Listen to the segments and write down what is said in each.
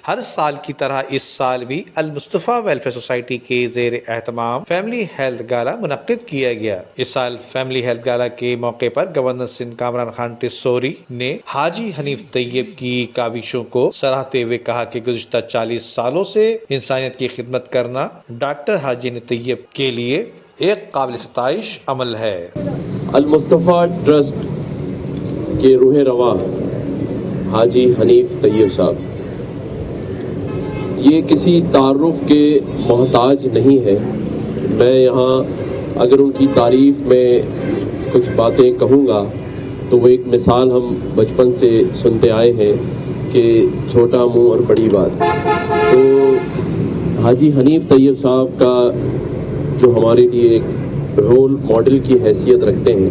ہر سال کی طرح اس سال بھی المصطفیٰ ویلفیئر سوسائٹی کے زیر اہتمام فیملی ہیلتھ گالا منعقد کیا گیا۔ اس سال فیملی ہیلتھ گالا کے موقع پر گورنر سندھ کامران خان ٹسوری نے حاجی حنیف طیب کی کاوشوں کو سراہتے ہوئے کہا کہ گزشتہ 40 سالوں سے انسانیت کی خدمت کرنا ڈاکٹر حاجی حنیف طیب کے لیے ایک قابل ستائش عمل ہے۔ المصطفیٰ ٹرسٹ کے روح رواں حاجی حنیف طیب صاحب یہ کسی تعارف کے محتاج نہیں ہے۔ میں یہاں اگر ان کی تعریف میں کچھ باتیں کہوں گا تو وہ ایک مثال ہم بچپن سے سنتے آئے ہیں کہ چھوٹا منہ اور بڑی بات۔ تو حاجی حنیف طیب صاحب کا جو ہمارے لیے ایک رول ماڈل کی حیثیت رکھتے ہیں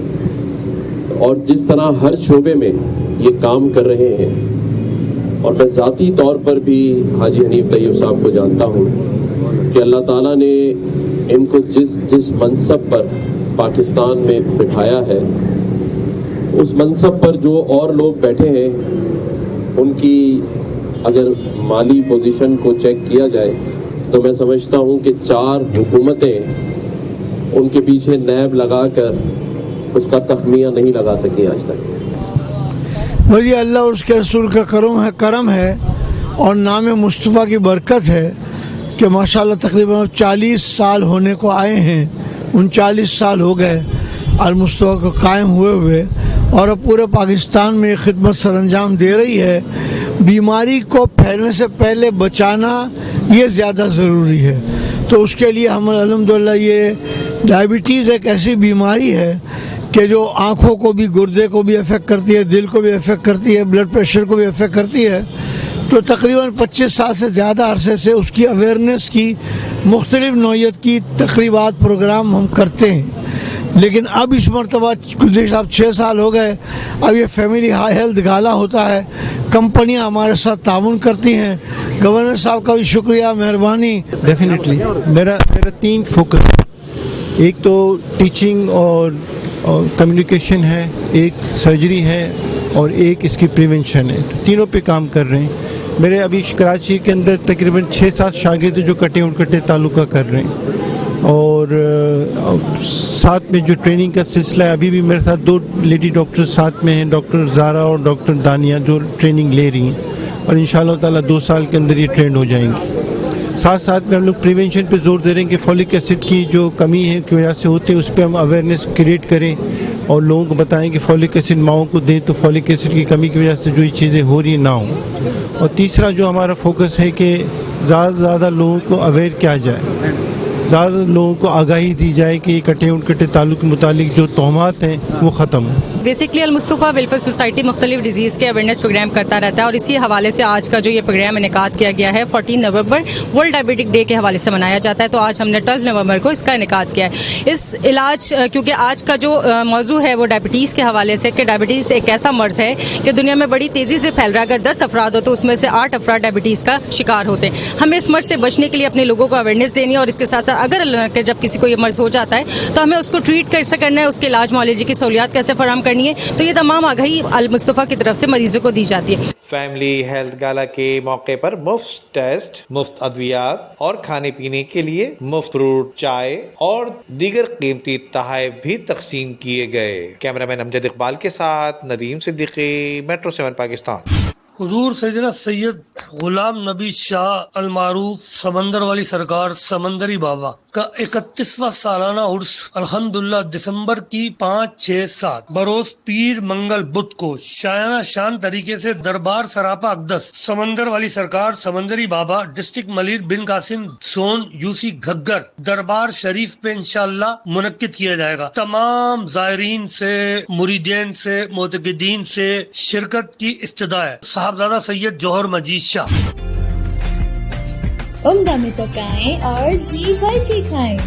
اور جس طرح ہر شعبے میں یہ کام کر رہے ہیں، اور میں ذاتی طور پر بھی حاجی حنیف طیب صاحب کو جانتا ہوں کہ اللہ تعالیٰ نے ان کو جس منصب پر پاکستان میں بٹھایا ہے، اس منصب پر جو اور لوگ بیٹھے ہیں ان کی اگر مالی پوزیشن کو چیک کیا جائے تو میں سمجھتا ہوں کہ 4 حکومتیں ان کے پیچھے نیب لگا کر اس کا تخمینہ نہیں لگا سکی آج تک۔ وہی اللہ اور اس کے رسول کا کرم ہے اور نام مصطفیٰ کی برکت ہے کہ ماشاءاللہ تقریباً 40 سال ہونے کو آئے ہیں۔ 39 سال ہو گئے المصطفیٰ کو قائم ہوئے اور اب پورے پاکستان میں خدمت سر انجام دے رہی ہے۔ بیماری کو پھیلنے سے پہلے بچانا یہ زیادہ ضروری ہے، تو اس کے لیے ہم الحمدللہ یہ ڈائبٹیز ایک ایسی بیماری ہے کہ جو آنکھوں کو بھی، گردے کو بھی افیکٹ کرتی ہے، دل کو بھی افیکٹ کرتی ہے، بلڈ پریشر کو بھی افیکٹ کرتی ہے۔ تو تقریباً 25 سال سے زیادہ عرصے سے اس کی اویئرنیس کی مختلف نوعیت کی تقریبات پروگرام ہم کرتے ہیں، لیکن اب اس مرتبہ گزشتہ 6 سال ہو گئے، اب یہ فیملی ہیلتھ گالا ہوتا ہے۔ کمپنیاں ہمارے ساتھ تعاون کرتی ہیں، گورنر صاحب کا بھی شکریہ، مہربانی۔ ڈیفینیٹلی میرا 3 فوکس، ایک تو ٹیچنگ اور کمیونیکیشن ہے، ایک سرجری ہے اور ایک اس کی پریونشن ہے۔ تینوں پہ کام کر رہے ہیں۔ میرے ابھی کراچی کے اندر تقریباً 6-7 شاگرد جو کٹے اٹکٹے تعلقہ کر رہے ہیں، اور ساتھ میں جو ٹریننگ کا سلسلہ ہے، ابھی بھی میرے ساتھ 2 لیڈی ڈاکٹر ساتھ میں ہیں، ڈاکٹر زارا اور ڈاکٹر دانیہ، جو ٹریننگ لے رہی ہیں اور انشاءاللہ تعالیٰ 2 سال کے اندر یہ ٹرینڈ ہو جائیں گی۔ ساتھ میں ہم لوگ پریونشن پہ زور دے رہے ہیں کہ فولک ایسڈ کی جو کمی ہے کی وجہ سے ہوتی ہے، اس پہ ہم اویئرنیس کریٹ کریں اور لوگوں کو بتائیں کہ فولک ایسڈ ماؤں کو دیں تو فولک ایسڈ کی کمی کی وجہ سے جو یہ چیزیں ہو رہی ہیں نہ ہوں۔ اور تیسرا جو ہمارا فوکس ہے کہ زیادہ سے زیادہ لوگوں کو اویئر کیا جائے، زیادہ لوگوں کو آگاہی دی جائے کہ یہ کٹے اٹکٹے تعلق کے متعلق جو توہمات ہیں وہ ختم ہوں۔ بیسکلی المصطفیٰ ویلفیئر سوسائٹی مختلف ڈیزیز کے اویئرنیس پروگرام کرتا رہتا ہے، اور اسی حوالے سے آج کا جو یہ پروگرام انعقاد کیا گیا ہے 14 نومبر ورلڈ ڈائبیٹک ڈے کے حوالے سے منایا جاتا ہے، تو آج ہم نے 12 نومبر کو اس کا انعقاد کیا ہے۔ اس علاج، کیونکہ آج کا جو موضوع ہے وہ ڈائبٹیز کے حوالے سے، کہ ڈائبٹیز ایک ایسا مرض ہے کہ دنیا میں بڑی تیزی سے پھیل رہا ہے۔ اگر 10 افراد ہو تو اس میں سے 8 افراد ڈائبٹیز کا شکار ہوتے ہیں۔ ہمیں اس مرض سے بچنے کے لیے اپنے لوگوں کو اویئرنیس دینی ہے، اور اس کے ساتھ ساتھ اگر اللہ کے جب کسی کو یہ مرض ہو جاتا ہے تو ہمیں اس کو ٹریٹ کیسے کرنا ہے، اس کے علاج معالجے کی سہولیات کیسے فراہم کرنی ہے، تو یہ تمام آگاہی المصطفیٰ کی طرف سے مریضوں کو دی جاتی ہے۔ فیملی ہیلتھ گالا کے موقع پر مفت ٹیسٹ، مفت ادویات اور کھانے پینے کے لیے مفت فروٹ، چائے اور دیگر قیمتی تحائف بھی تقسیم کیے گئے۔ کیمرامین امجد اقبال کے ساتھ ندیم صدیقی، میٹرو 7 پاکستان۔ حضور سیدنا سید غلام نبی شاہ المعروف سمندر والی سرکار سمندری بابا کا 31واں سالانہ عرس الحمدللہ دسمبر کی 5، 6، 7 بروز پیر منگل بدھ کو شایانہ شان طریقے سے دربار سراپا اقدس سمندر والی سرکار سمندری بابا ڈسٹرکٹ ملیر بن قاسم زون UC گھگر دربار شریف پہ انشاءاللہ منعقد کیا جائے گا۔ تمام زائرین سے، مریدین سے، معتقدین سے شرکت کی استدعا ہے۔ صاحبزادہ سید جوہر مجید شاہ۔ عمدہ میں پکائیں اور زی ذائقے کھائیں۔